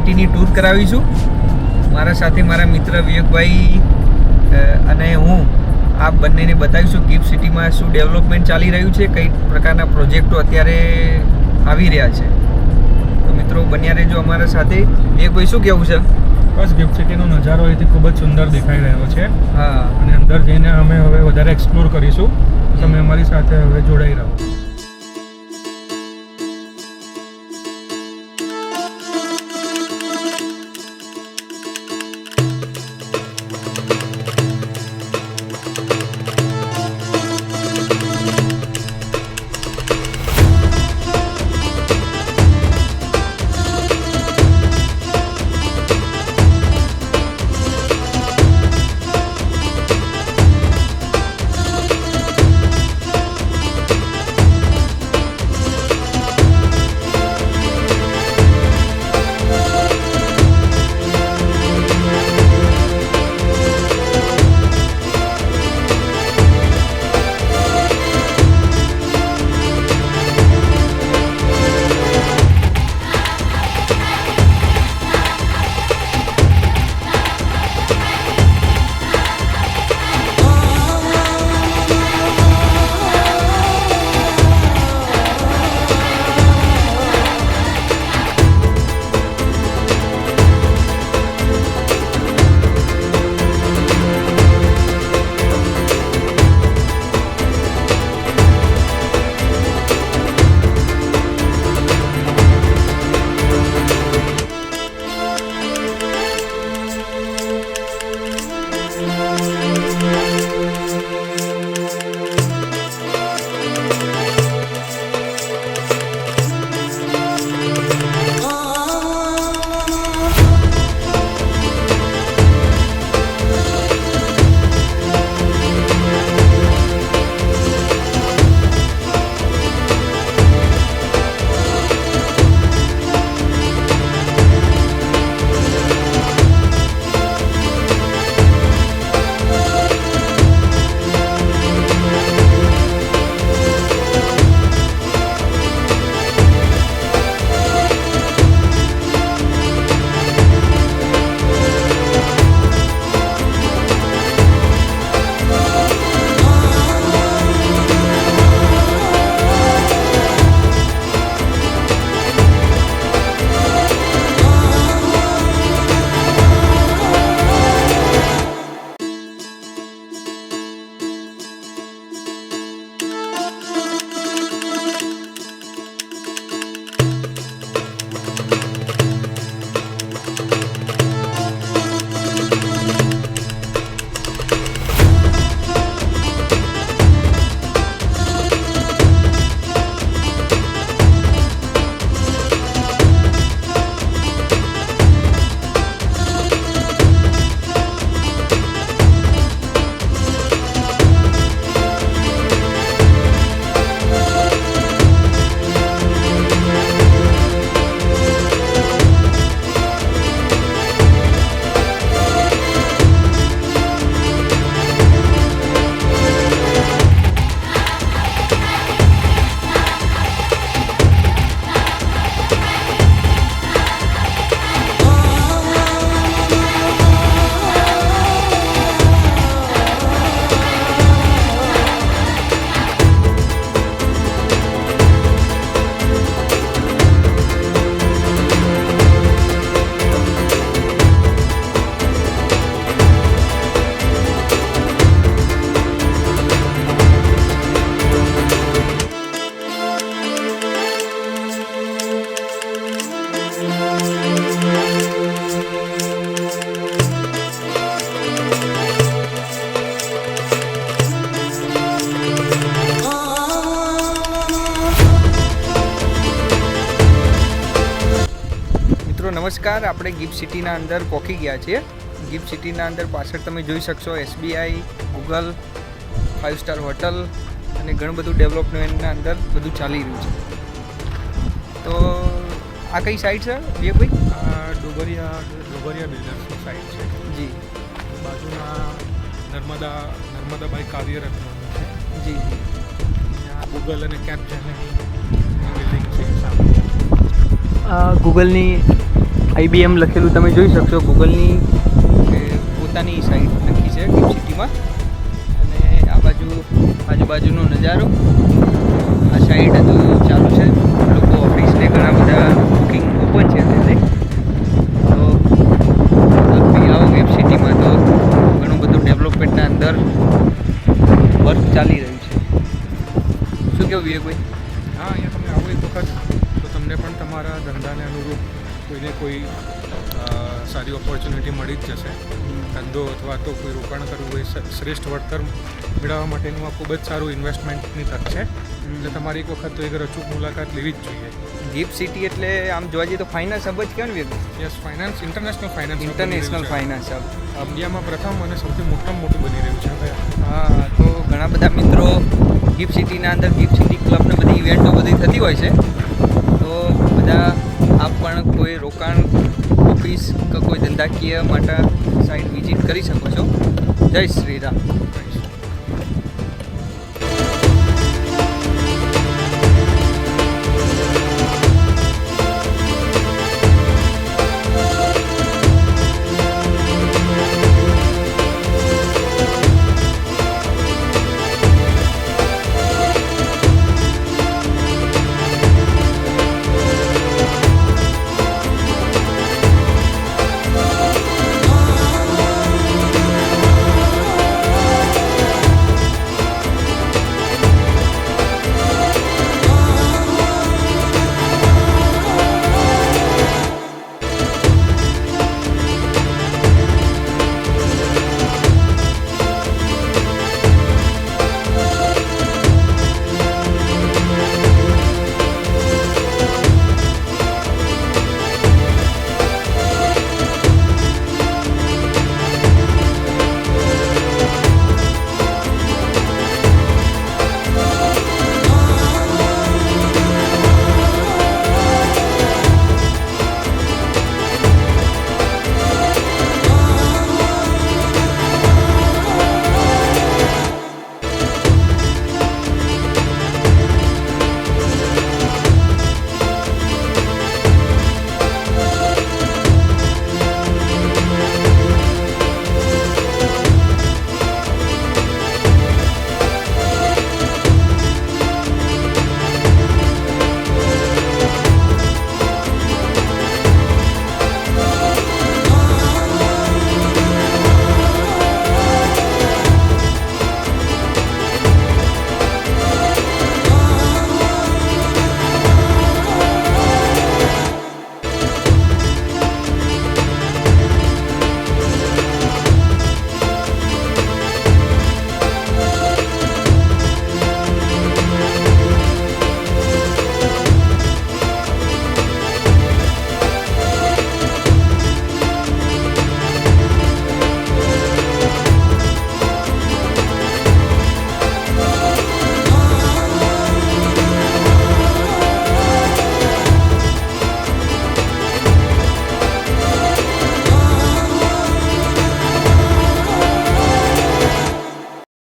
સિટીની ટૂર કરાવીશું. મારા સાથે મારા મિત્ર વિવેકભાઈ અને હું આ બંનેને બતાવીશું ગિફ્ટ સિટીમાં શું ડેવલપમેન્ટ ચાલી રહ્યું છે, કઈ પ્રકારના પ્રોજેક્ટો અત્યારે આવી રહ્યા છે. તો મિત્રો બન્યા રહેજો અમારા સાથે. વિવેકભાઈ શું કહેવું છે? બસ ગિફ્ટ સિટીનો નજારો અહીંથી ખૂબ જ સુંદર દેખાઈ રહ્યો છે. હા, અને અંદર જઈને અમે હવે વધારે એક્સપ્લોર કરીશું. તમે અમારી સાથે હવે જોડાઈ રહો. નમસ્કાર. આપણે ગિફ્ટ સિટીના અંદર પહોંચી ગયા છીએ. ગિફ્ટ સિટીના અંદર પાછળ તમે જોઈ શકશો SBI, ગૂગલ, 5 સ્ટાર હોટલ અને ઘણું બધું ડેવલપમેન્ટના અંદર બધું ચાલી રહ્યું છે. તો આ કઈ સાઇટ છે વિવેકભાઈ? આ ડોબરિયા બિલ્ડર્સની સાઇટ છે જી. બાજુમાં નર્મદાબાઈ કાર્યરત્ન છે જી. ત્યાં ગૂગલ અને કેપજેમિની બિલ્ડિંગ છે સામે. ગૂગલની IBM લખેલું તમે જોઈ શકશો ગૂગલની પોતાની સાઇટ લખી છે ગિફ્ટ સિટીમાં. અને આ બાજુ આજુબાજુનો નજારો, આ સાઇટ હજુ ચાલુ છે, લોકો ઓફિસને ઘણા બધા બુકિંગ ઓપન છે અત્યારે. તો બી આવો ગિફ્ટ સિટીમાં તો ઘણું બધું ડેવલપમેન્ટના અંદર વર્ક ચાલી રહ્યું છે. શું કેવું વિવેકભાઈ? હા, અહીંયા તમે આવો એક વખત તો તમને પણ તમારા ધંધાને અનુરૂપ કોઈને કોઈ સારી ઓપોર્ચ્યુનિટી મળી જ જશે. ધંધો અથવા તો કોઈ રોકાણ કરવું હોય, શ્રેષ્ઠ વળતર મેળવવા માટેનું આ ખૂબ જ સારું ઇન્વેસ્ટમેન્ટની તક છે. એટલે તમારી એક વખત તો એક અચૂક મુલાકાત લેવી જ જોઈએ. ગિફ્ટ સિટી એટલે આમ જોવા જઈએ તો ફાઇનાન્સ હબ જ કહેવાય ને Vivek? Yes, finance international finance international finance hub ઇન્ડિયામાં પ્રથમ અને સૌથી મોટામાં મોટું બની રહ્યું છે હવે. હા, તો ઘણા બધા મિત્રો ગિફ્ટ સિટીના અંદર ગિફ્ટ સિટી ક્લબને બધી ઇવેન્ટો બધી થતી હોય છે. તો બધા આપ પણ કોઈ રોકાણ, ઓફિસ કે કોઈ ધંધાકીય માટે સાઇટ વિઝિટ કરી શકો છો. જય શ્રી રામ.